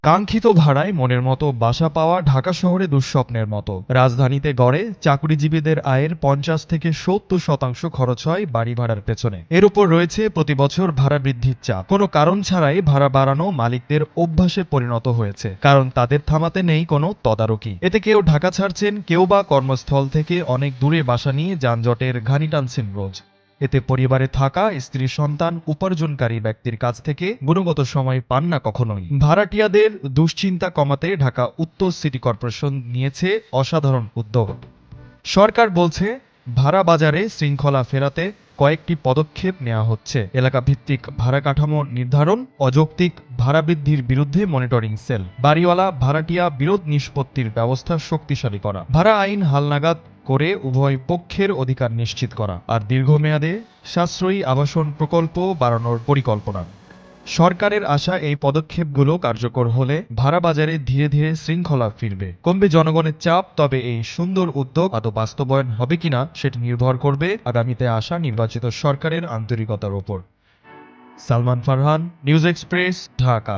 কাঙ্ক্ষিত ভাড়ায় মনের মতো বাসা পাওয়া ঢাকা শহরে দুঃস্বপ্নের মতো। রাজধানীতে গড়ে চাকরিজীবীদের আয়ের ৫০ থেকে ৭০% খরচ হয় বাড়ি ভাড়ার পেছনে। এর উপর রয়েছে প্রতি বছর ভাড়া বৃদ্ধির চাপ। কোনো কারণ ছাড়াই ভাড়া বাড়ানো মালিকদের অভ্যাসে পরিণত হয়েছে, কারণ তাদের থামাতে নেই কোনো তদারকি। এতে কেউ ঢাকা ছাড়ছেন, কেউ বা কর্মস্থল থেকে অনেক দূরে বাসা নিয়ে যানজটের ঘানি টানছেন রোজ। এতে পরিবারে থাকা স্ত্রী, সন্তান, উপার্জনকারী ব্যক্তির কাছ থেকে গুণগত সময় পান না কখনোই। ভাড়াটিয়াদের দুশ্চিন্তা কমাতে ঢাকা উত্তর সিটি কর্পোরেশন নিয়েছে অসাধারণ উদ্যোগ। সরকার বলছে, ভাড়া বাজারে শৃঙ্খলা ফেরাতে কয়েকটি পদক্ষেপ নেওয়া হচ্ছে। এলাকা ভিত্তিক ভাড়া কাঠামো নির্ধারণ, অযৌক্তিক ভাড়া বৃদ্ধির বিরুদ্ধে মনিটরিং সেল, বাড়িওয়ালা ভাড়াটিয়া বিরোধ নিষ্পত্তির ব্যবস্থা শক্তিশালী করা, ভাড়া আইন হালনাগাদ করে উভয় পক্ষের অধিকার নিশ্চিত করা, আর দীর্ঘমেয়াদে সাশ্রয়ী আবাসন প্রকল্প বাড়ানোর পরিকল্পনা। সরকারের আশা, এই পদক্ষেপগুলো কার্যকর হলে ভাড়া বাজারে ধীরে ধীরে শৃঙ্খলা ফিরবে, কমবে জনগণের চাপ। তবে এই সুন্দর উদ্যোগ আদৌ বাস্তবায়ন হবে কিনা সেটি নির্ভর করবে আগামীতে আসা নির্বাচিত সরকারের আন্তরিকতার ওপর। Salman Farhan, news express, Dhaka.